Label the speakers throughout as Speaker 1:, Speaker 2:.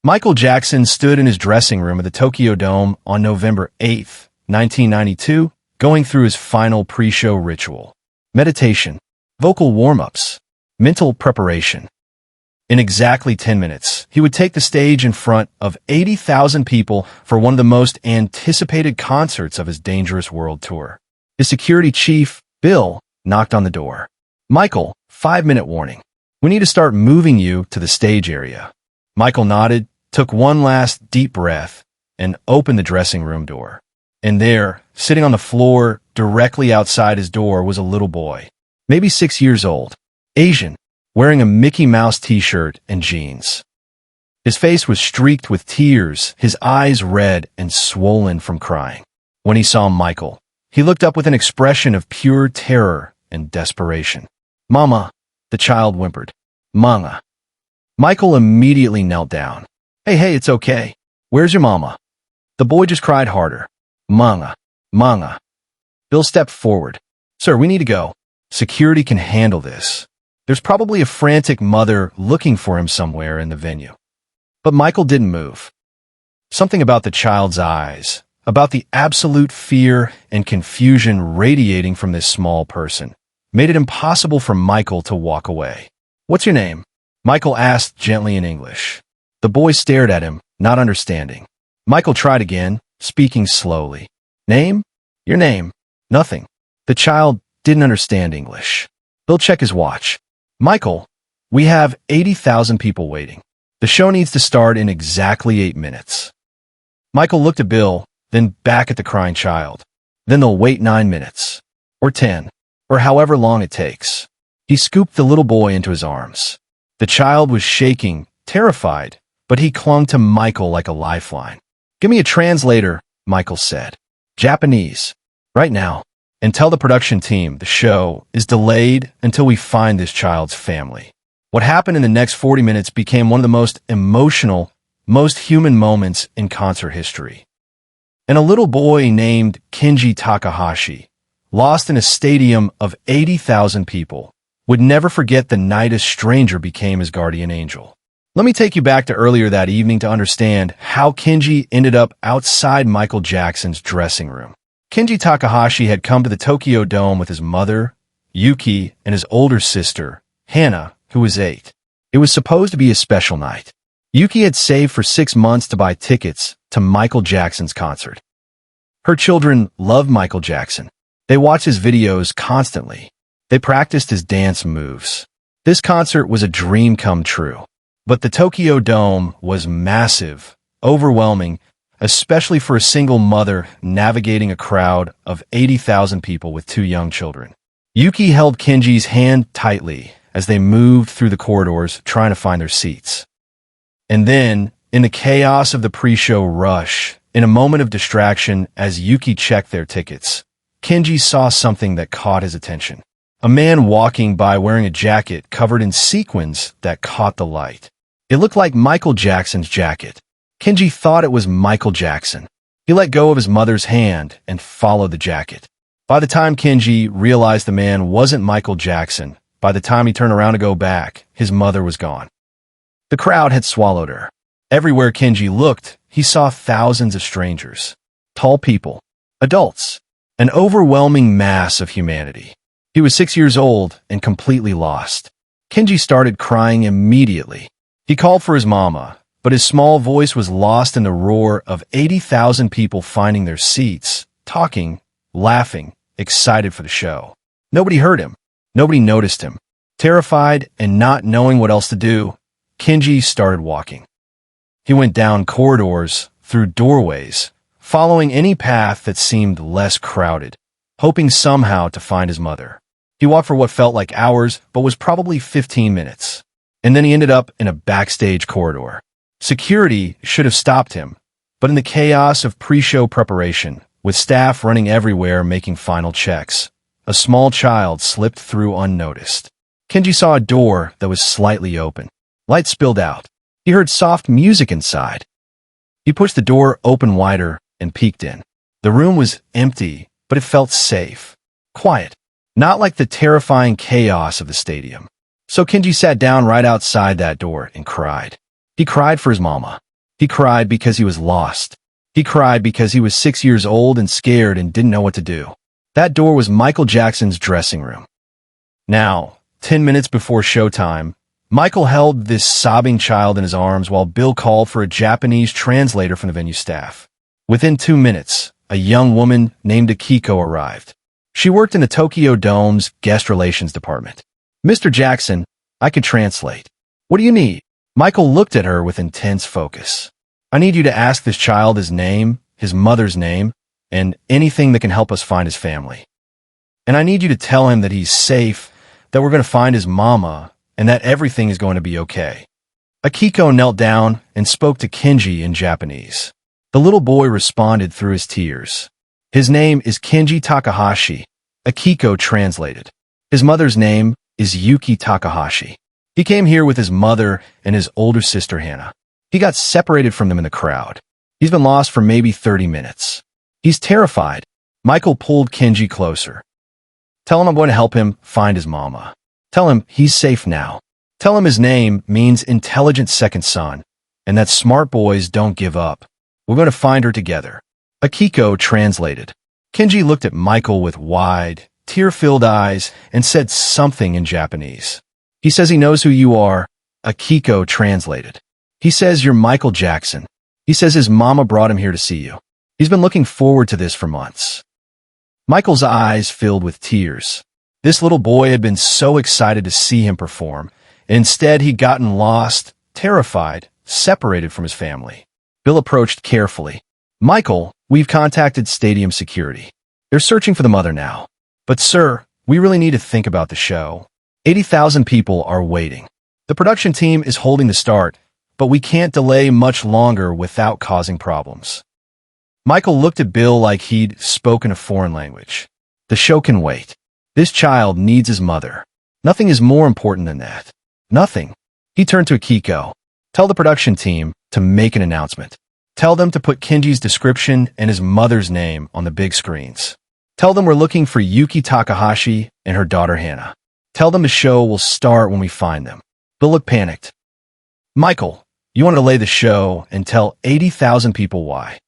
Speaker 1: Michael Jackson stood in his dressing room at the Tokyo Dome on November 8, 1992, going through his final pre-show ritual. Meditation, vocal warm-ups, mental preparation. In exactly 10 minutes, he would take the stage in front of 80,000 people for one of the most anticipated concerts of his Dangerous World Tour. His security chief, Bill, knocked on the door. "Michael, 5-minute warning. We need to start moving you to the stage area." Michael nodded, took one last deep breath, and opened the dressing room door. And there, sitting on the floor directly outside his door, was a little boy, maybe 6 years old, Asian, wearing a Mickey Mouse t-shirt and jeans. His face was streaked with tears, his eyes red and swollen from crying. When he saw Michael, he looked up with an expression of pure terror and desperation. "Mama," the child whimpered. "Mama." Michael immediately knelt down. Hey, it's okay. Where's your mama?" The boy just cried harder. "Mama, mama." Bill stepped forward. "Sir, we need to go. Security can handle this. There's probably a frantic mother looking for him somewhere in the venue." But Michael didn't move. Something about the child's eyes, about the absolute fear and confusion radiating from this small person, made it impossible for Michael to walk away. "What's your name?" Michael asked gently in English. The boy stared at him, not understanding. Michael tried again, speaking slowly. "Name? Your name?" "Nothing." The child didn't understand English. Bill checked his watch. "Michael, we have 80,000 people waiting. The show needs to start in exactly 8 minutes." Michael looked at Bill, then back at the crying child. "Then they'll wait 9 minutes. Or 10. Or however long it takes." He scooped the little boy into his arms. The child was shaking, terrified, but he clung to Michael like a lifeline. "Give me a translator," Michael said. "Japanese. Right now. And tell the production team the show is delayed until we find this child's family." What happened in the next 40 minutes became one of the most emotional, most human moments in concert history. And a little boy named Kenji Takahashi, lost in a stadium of 80,000 people, would never forget the night a stranger became his guardian angel. Let me take you back to earlier that evening to understand how Kenji ended up outside Michael Jackson's dressing room. Kenji Takahashi had come to the Tokyo Dome with his mother, Yuki, and his older sister, Hannah, who was 8. It was supposed to be a special night. Yuki had saved for 6 months to buy tickets to Michael Jackson's concert. Her children loved Michael Jackson. They watched his videos constantly. They practiced his dance moves. This concert was a dream come true. But the Tokyo Dome was massive, overwhelming, especially for a single mother navigating a crowd of 80,000 people with 2 young children. Yuki held Kenji's hand tightly as they moved through the corridors trying to find their seats. And then, in the chaos of the pre-show rush, in a moment of distraction as Yuki checked their tickets, Kenji saw something that caught his attention. A man walking by wearing a jacket covered in sequins that caught the light. It looked like Michael Jackson's jacket. Kenji thought it was Michael Jackson. He let go of his mother's hand and followed the jacket. By the time Kenji realized the man wasn't Michael Jackson, by the time he turned around to go back, his mother was gone. The crowd had swallowed her. Everywhere Kenji looked, he saw thousands of strangers. Tall people, adults, an overwhelming mass of humanity. He was 6 years old and completely lost. Kenji started crying immediately. He called for his mama, but his small voice was lost in the roar of 80,000 people finding their seats, talking, laughing, excited for the show. Nobody heard him. Nobody noticed him. Terrified and not knowing what else to do, Kenji started walking. He went down corridors, through doorways, following any path that seemed less crowded, hoping somehow to find his mother. He walked for what felt like hours, but was probably 15 minutes. And then he ended up in a backstage corridor. Security should have stopped him, but in the chaos of pre-show preparation, with staff running everywhere making final checks, a small child slipped through unnoticed. Kenji saw a door that was slightly open. Light spilled out. He heard soft music inside. He pushed the door open wider and peeked in. The room was empty, but it felt safe, quiet, not like the terrifying chaos of the stadium. So Kenji sat down right outside that door and cried. He cried for his mama. He cried because he was lost. He cried because he was 6 years old and scared and didn't know what to do. That door was Michael Jackson's dressing room. Now, 10 minutes before showtime, Michael held this sobbing child in his arms while Bill called for a Japanese translator from the venue staff. Within 2 minutes, a young woman named Akiko arrived. She worked in the Tokyo Dome's guest relations department. "Mr. Jackson, I can translate. What do you need?" Michael looked at her with intense focus. "I need you to ask this child his name, his mother's name, and anything that can help us find his family. And I need you to tell him that he's safe, that we're going to find his mama, and that everything is going to be okay." Akiko knelt down and spoke to Kenji in Japanese. The little boy responded through his tears. "His name is Kenji Takahashi," Akiko translated. "His mother's name is Yuki Takahashi. He came here with his mother and his older sister Hannah. He got separated from them in the crowd. He's been lost for maybe 30 minutes. He's terrified." Michael pulled Kenji closer. "Tell him I'm going to help him find his mama. Tell him he's safe now. Tell him his name means intelligent second son, and that smart boys don't give up. We're going to find her together." Akiko translated. Kenji looked at Michael with wide, tear-filled eyes and said something in Japanese. "He says he knows who you are," Akiko translated. "He says you're Michael Jackson. He says his mama brought him here to see you. He's been looking forward to this for months." Michael's eyes filled with tears. This little boy had been so excited to see him perform. Instead, he'd gotten lost, terrified, separated from his family. Bill approached carefully. "Michael, we've contacted stadium security. They're searching for the mother now. But sir, we really need to think about the show. 80,000 people are waiting. The production team is holding the start, but we can't delay much longer without causing problems." Michael looked at Bill like he'd spoken a foreign language. "The show can wait. This child needs his mother. Nothing is more important than that. Nothing." He turned to Akiko. "Tell the production team to make an announcement. Tell them to put Kenji's description and his mother's name on the big screens. Tell them we're looking for Yuki Takahashi and her daughter Hannah. Tell them the show will start when we find them." Bill looked panicked. "Michael, you want to delay the show and tell 80,000 people why?"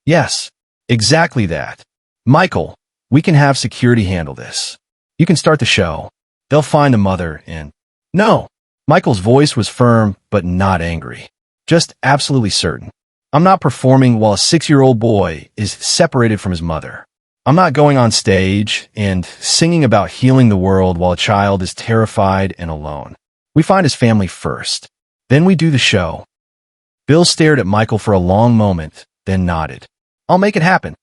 Speaker 1: "Yes, exactly that. Michael, we can have security handle this. You can start the show. They'll find the mother and—" "No." Michael's voice was firm but not angry. Just absolutely certain. "I'm not performing while a 6-year-old boy is separated from his mother. I'm not going on stage and singing about healing the world while a child is terrified and alone. We find his family first. Then we do the show." Bill stared at Michael for a long moment, then nodded. "I'll make it happen."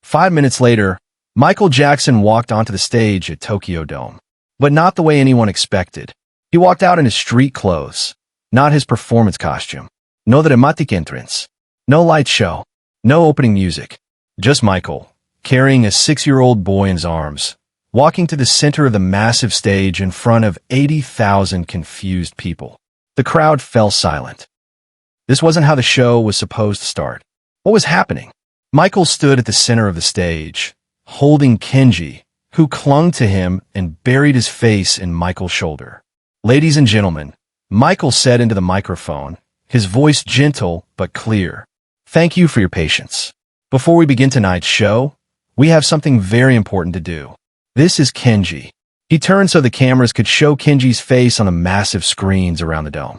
Speaker 1: 5 minutes later, Michael Jackson walked onto the stage at Tokyo Dome. But not the way anyone expected. He walked out in his street clothes, not his performance costume. No dramatic entrance. No light show. No opening music. Just Michael, carrying a 6-year-old boy in his arms, walking to the center of the massive stage in front of 80,000 confused people. The crowd fell silent. This wasn't how the show was supposed to start. What was happening? Michael stood at the center of the stage, holding Kenji, who clung to him and buried his face in Michael's shoulder. "Ladies and gentlemen," Michael said into the microphone, his voice gentle but clear. "Thank you for your patience. Before we begin tonight's show, we have something very important to do. This is Kenji." He turned so the cameras could show Kenji's face on the massive screens around the dome.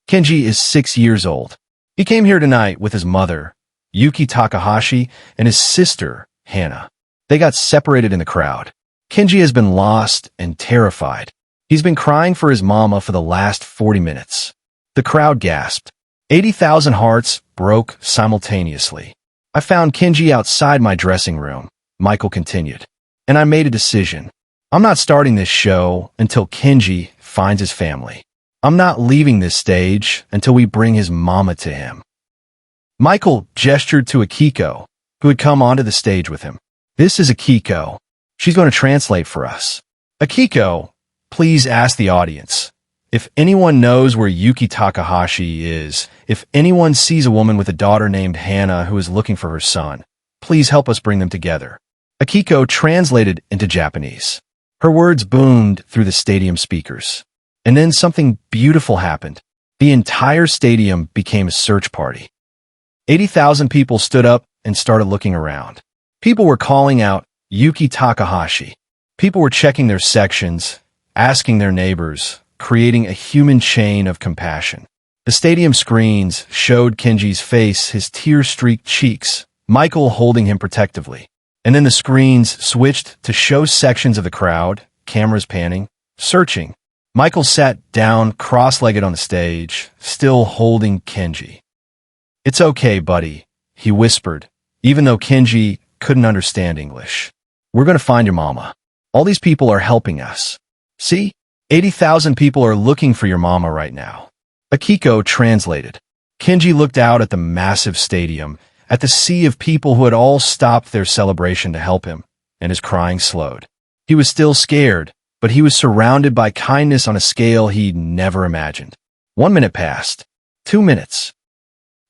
Speaker 1: Kenji is 6 years old. He came here tonight with his mother, Yuki Takahashi, and his sister, Hannah. They got separated in the crowd. Kenji has been lost and terrified. He's been crying for his mama for the last 40 minutes. The crowd gasped. 80,000 hearts broke simultaneously. "I found Kenji outside my dressing room," Michael continued, "and I made a decision. I'm not starting this show until Kenji finds his family. I'm not leaving this stage until we bring his mama to him." Michael gestured to Akiko, who had come onto the stage with him. "This is Akiko. She's going to translate for us. Akiko, please ask the audience. If anyone knows where Yuki Takahashi is, if anyone sees a woman with a daughter named Hannah who is looking for her son, please help us bring them together." Akiko translated into Japanese. Her words boomed through the stadium speakers. And then something beautiful happened. The entire stadium became a search party. 80,000 people stood up and started looking around. People were calling out, "Yuki Takahashi." People were checking their sections, asking their neighbors, creating a human chain of compassion. The stadium screens showed Kenji's face, his tear-streaked cheeks, Michael holding him protectively. And then the screens switched to show sections of the crowd, cameras panning, searching. Michael sat down cross-legged on the stage, still holding Kenji. "It's okay, buddy," he whispered, even though Kenji couldn't understand English. "We're going to find your mama. All these people are helping us. See? 80,000 people are looking for your mama right now." Akiko translated. Kenji looked out at the massive stadium, at the sea of people who had all stopped their celebration to help him, and his crying slowed. He was still scared, but he was surrounded by kindness on a scale he'd never imagined. 1 minute passed. 2 minutes.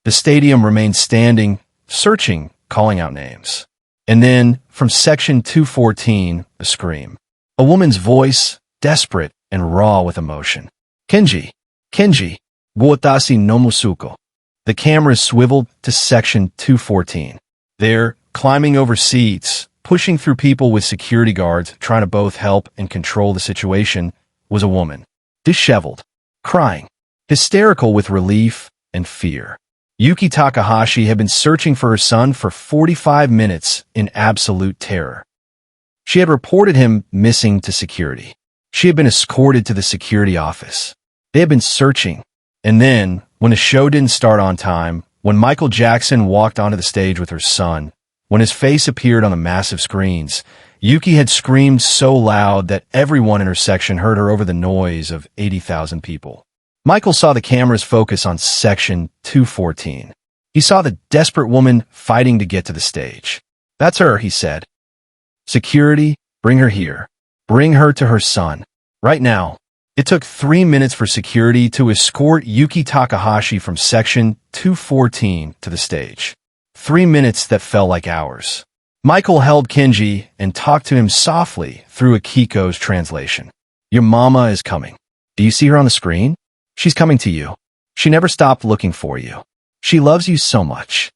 Speaker 1: The stadium remained standing, searching, calling out names. And then, from section 214, a scream. A woman's voice, desperate and raw with emotion. "Kenji! Kenji! Watashi no Musuko." The cameras swiveled to section 214. There, climbing over seats, pushing through people with security guards, trying to both help and control the situation, was a woman. Disheveled. Crying. Hysterical with relief and fear. Yuki Takahashi had been searching for her son for 45 minutes in absolute terror. She had reported him missing to security. She had been escorted to the security office. They had been searching. And then, when the show didn't start on time, when Michael Jackson walked onto the stage with her son, when his face appeared on the massive screens, Yuki had screamed so loud that everyone in her section heard her over the noise of 80,000 people. Michael saw the cameras focus on section 214. He saw the desperate woman fighting to get to the stage. "That's her," he said. "Security, bring her here. Bring her to her son. Right now." It took 3 minutes for security to escort Yuki Takahashi from section 214 to the stage. 3 minutes that felt like hours. Michael held Kenji and talked to him softly through Akiko's translation. "Your mama is coming. Do you see her on the screen? She's coming to you. She never stopped looking for you. She loves you so much."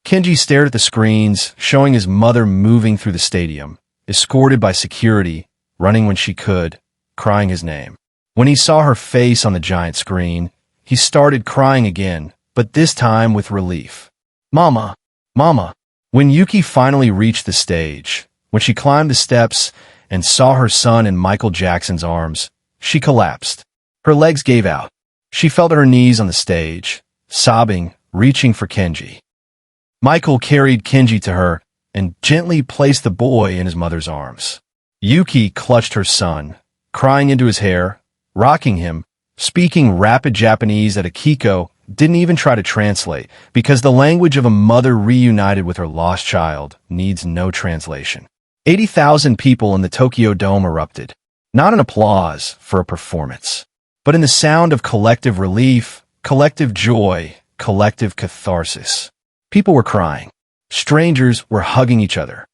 Speaker 1: Kenji stared at the screens, showing his mother moving through the stadium, escorted by security, running when she could, crying his name. When he saw her face on the giant screen, he started crying again, but this time with relief. "Mama, Mama." When Yuki finally reached the stage, when she climbed the steps and saw her son in Michael Jackson's arms, she collapsed. Her legs gave out. She fell to her knees on the stage, sobbing, reaching for Kenji. Michael carried Kenji to her and gently placed the boy in his mother's arms. Yuki clutched her son, crying into his hair, rocking him, speaking rapid Japanese that Akiko didn't even try to translate because the language of a mother reunited with her lost child needs no translation. 80,000 people in the Tokyo Dome erupted, not in applause for a performance, but in the sound of collective relief, collective joy, collective catharsis. People were crying. Strangers were hugging each other.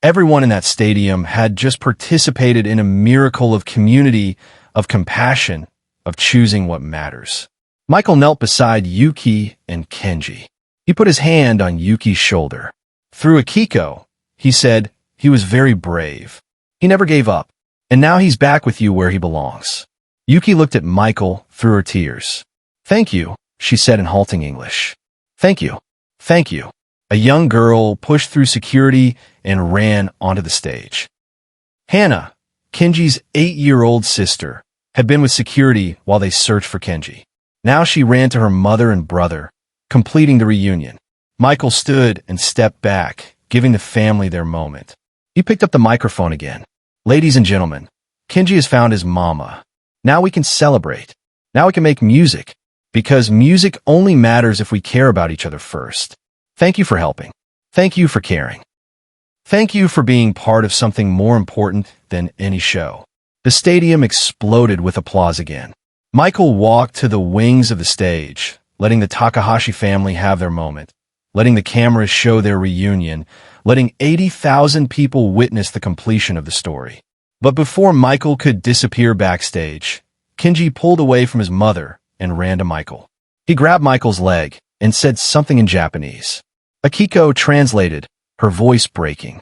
Speaker 1: Everyone in that stadium had just participated in a miracle of community, of compassion, of choosing what matters. Michael knelt beside Yuki and Kenji. He put his hand on Yuki's shoulder. Through Akiko, he said, he was very brave. He never gave up. And now he's back with you where he belongs. Yuki looked at Michael through her tears. "Thank you," she said in halting English. "Thank you. Thank you." A young girl pushed through security and ran onto the stage. Hannah, Kenji's 8-year-old sister, had been with security while they searched for Kenji. Now she ran to her mother and brother, completing the reunion. Michael stood and stepped back, giving the family their moment. He picked up the microphone again. "Ladies and gentlemen, Kenji has found his mama. Now we can celebrate. Now we can make music, because music only matters if we care about each other first. Thank you for helping. Thank you for caring. Thank you for being part of something more important than any show." The stadium exploded with applause again. Michael walked to the wings of the stage, letting the Takahashi family have their moment, letting the cameras show their reunion, letting 80,000 people witness the completion of the story. But before Michael could disappear backstage, Kenji pulled away from his mother, and ran to Michael. He grabbed Michael's leg and said something in Japanese. Akiko translated, her voice breaking.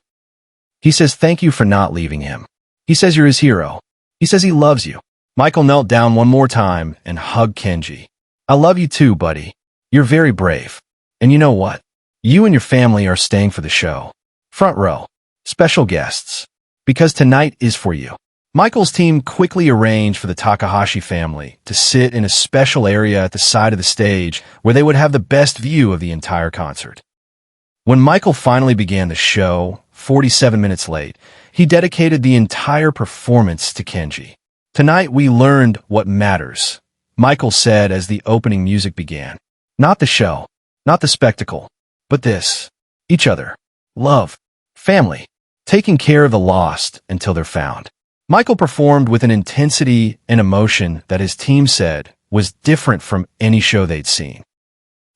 Speaker 1: He says thank you for not leaving him. He says you're his hero. He says he loves you. Michael knelt down one more time and hugged Kenji. I love you too, buddy. You're very brave. And you know what? You and your family are staying for the show. Front row. Special guests. Because tonight is for you. Michael's team quickly arranged for the Takahashi family to sit in a special area at the side of the stage where they would have the best view of the entire concert. When Michael finally began the show, 47 minutes late, he dedicated the entire performance to Kenji. Tonight we learned what matters, Michael said as the opening music began. Not the show, not the spectacle, but this. Each other. Love. Family. Taking care of the lost until they're found. Michael performed with an intensity and emotion that his team said was different from any show they'd seen.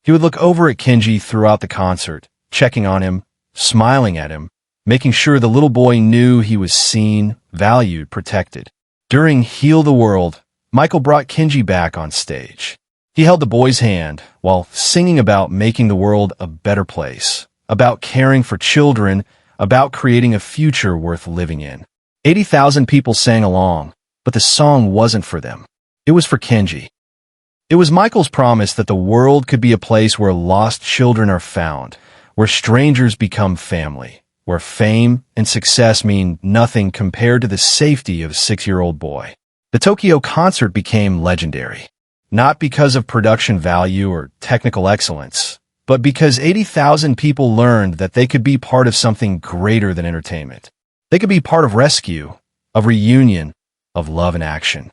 Speaker 1: He would look over at Kenji throughout the concert, checking on him, smiling at him, making sure the little boy knew he was seen, valued, protected. During Heal the World, Michael brought Kenji back on stage. He held the boy's hand while singing about making the world a better place, about caring for children, about creating a future worth living in. 80,000 people sang along, but the song wasn't for them. It was for Kenji. It was Michael's promise that the world could be a place where lost children are found, where strangers become family, where fame and success mean nothing compared to the safety of a 6-year-old boy. The Tokyo concert became legendary, not because of production value or technical excellence, but because 80,000 people learned that they could be part of something greater than entertainment. They could be part of rescue, of reunion, of love and action.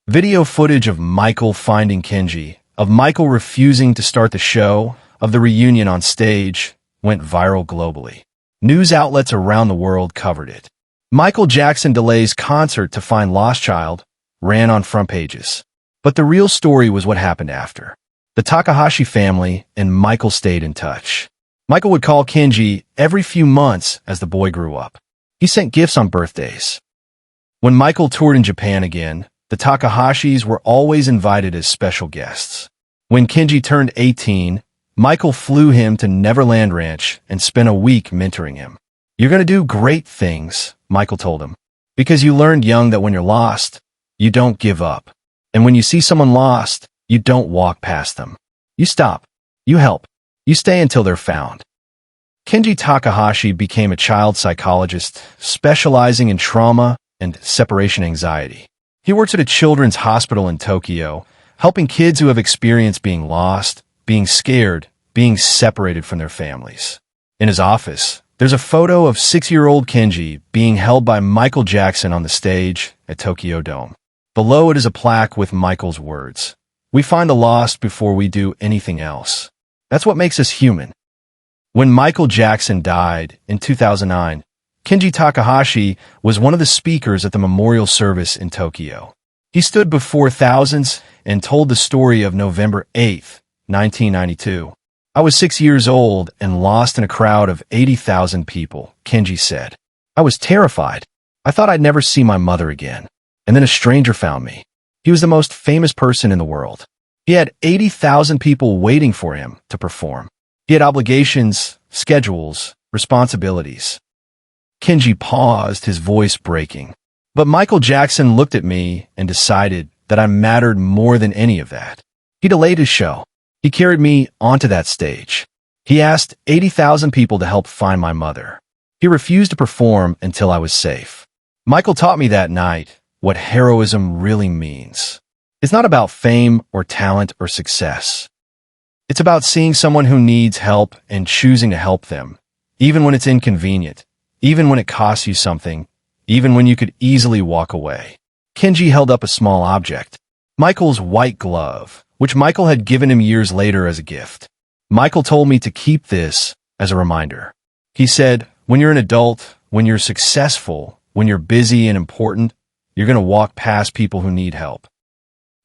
Speaker 1: Video footage of Michael finding Kenji, of Michael refusing to start the show, of the reunion on stage, went viral globally. News outlets around the world covered it. Michael Jackson delays concert to find lost child, ran on front pages. But the real story was what happened after. The Takahashi family and Michael stayed in touch. Michael would call Kenji every few months as the boy grew up. He sent gifts on birthdays. When Michael toured in Japan again, the Takahashis were always invited as special guests. When Kenji turned 18, Michael flew him to Neverland Ranch and spent a week mentoring him. You're going to do great things, Michael told him, because you learned young that when you're lost, you don't give up. And when you see someone lost, you don't walk past them. You stop. You help. You stay until they're found. Kenji Takahashi became a child psychologist specializing in trauma and separation anxiety. He works at a children's hospital in Tokyo, helping kids who have experienced being lost, being scared, being separated from their families. In his office, there's a photo of 6-year-old Kenji being held by Michael Jackson on the stage at Tokyo Dome. Below it is a plaque with Michael's words. We find the lost before we do anything else. That's what makes us human. When Michael Jackson died in 2009, Kenji Takahashi was one of the speakers at the memorial service in Tokyo. He stood before thousands and told the story of November 8, 1992. I was 6 years old and lost in a crowd of 80,000 people, Kenji said. I was terrified. I thought I'd never see my mother again. And then a stranger found me. He was the most famous person in the world. He had 80,000 people waiting for him to perform. He had obligations, schedules, responsibilities. Kenji paused, his voice breaking. But Michael Jackson looked at me and decided that I mattered more than any of that. He delayed his show. He carried me onto that stage. He asked 80,000 people to help find my mother. He refused to perform until I was safe. Michael taught me that night what heroism really means. It's not about fame or talent or success. It's about seeing someone who needs help and choosing to help them, even when it's inconvenient, even when it costs you something, even when you could easily walk away. Kenji held up a small object, Michael's white glove, which Michael had given him years later as a gift. Michael told me to keep this as a reminder. He said, when you're an adult, when you're successful, when you're busy and important, you're going to walk past people who need help.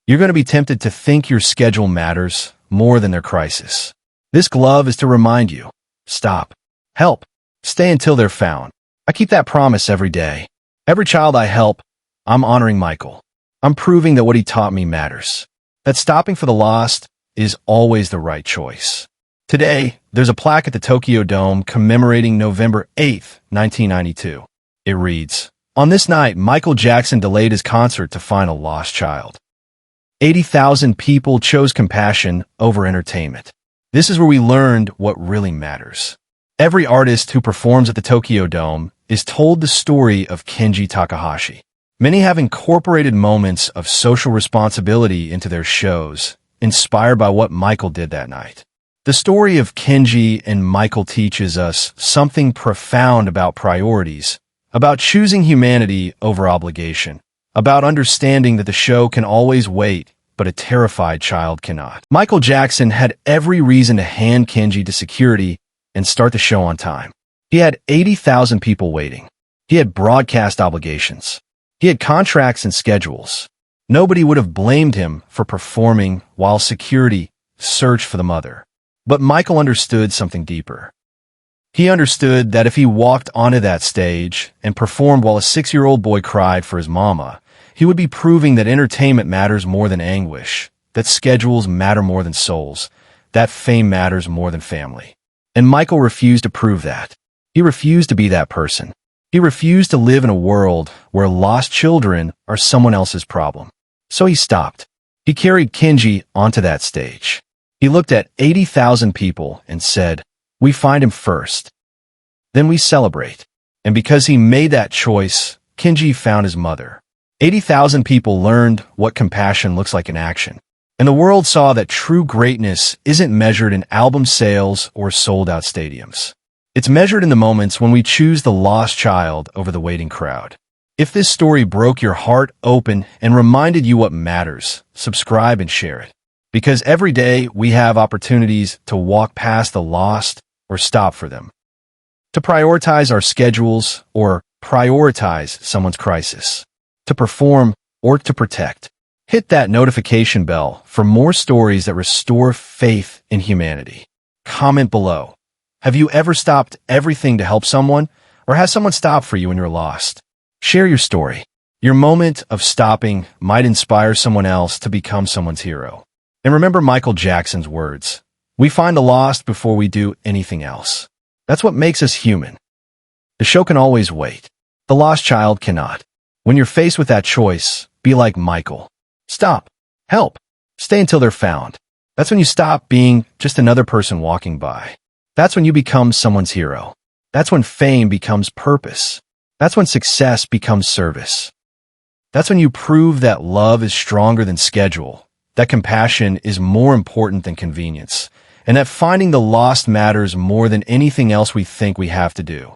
Speaker 1: You're going to be tempted to think your schedule matters more than their crisis. This glove is to remind you, stop, help, stay until they're found. I keep that promise every day. Every child I help, I'm honoring Michael. I'm proving that what he taught me matters. that stopping for the lost is always the right choice. Today, there's a plaque at the Tokyo Dome commemorating November 8th, 1992. It reads, "On this night, Michael Jackson delayed his concert to find a lost child. 80,000 people chose compassion over entertainment." This is where we learned what really matters. Every artist who performs at the Tokyo Dome is told the story of Kenji Takahashi. Many have incorporated moments of social responsibility into their shows, inspired by what Michael did that night. The story of Kenji and Michael teaches us something profound about priorities, about choosing humanity over obligation, about understanding that the show can always wait, but a terrified child cannot. Michael Jackson had every reason to hand Kenji to security and start the show on time. He had 80,000 people waiting. He had broadcast obligations. He had contracts and schedules. Nobody would have blamed him for performing while security searched for the mother. But Michael understood something deeper. He understood that if he walked onto that stage and performed while a 6-year-old boy cried for his mama, he would be proving that entertainment matters more than anguish, that schedules matter more than souls, that fame matters more than family. And Michael refused to prove that. He refused to be that person. He refused to live in a world where lost children are someone else's problem. So he stopped. He carried Kenji onto that stage. He looked at 80,000 people and said, "We find him first. Then we celebrate." And because he made that choice, Kenji found his mother. 80,000 people learned what compassion looks like in action. And the world saw that true greatness isn't measured in album sales or sold-out stadiums. It's measured in the moments when we choose the lost child over the waiting crowd. If this story broke your heart open and reminded you what matters, subscribe and share it. Because every day we have opportunities to walk past the lost or stop for them. To prioritize our schedules or prioritize someone's crisis. To perform or to protect. Hit that notification bell for more stories that restore faith in humanity. Comment below. Have you ever stopped everything to help someone, or has someone stopped for you when you're lost? Share your story. Your moment of stopping might inspire someone else to become someone's hero. And remember Michael Jackson's words, "We find the lost before we do anything else." That's what makes us human. The show can always wait. The lost child cannot. When you're faced with that choice, be like Michael. Stop. Help. Stay until they're found. That's when you stop being just another person walking by. That's when you become someone's hero. That's when fame becomes purpose. That's when success becomes service. That's when you prove that love is stronger than schedule, that compassion is more important than convenience, and that finding the lost matters more than anything else we think we have to do.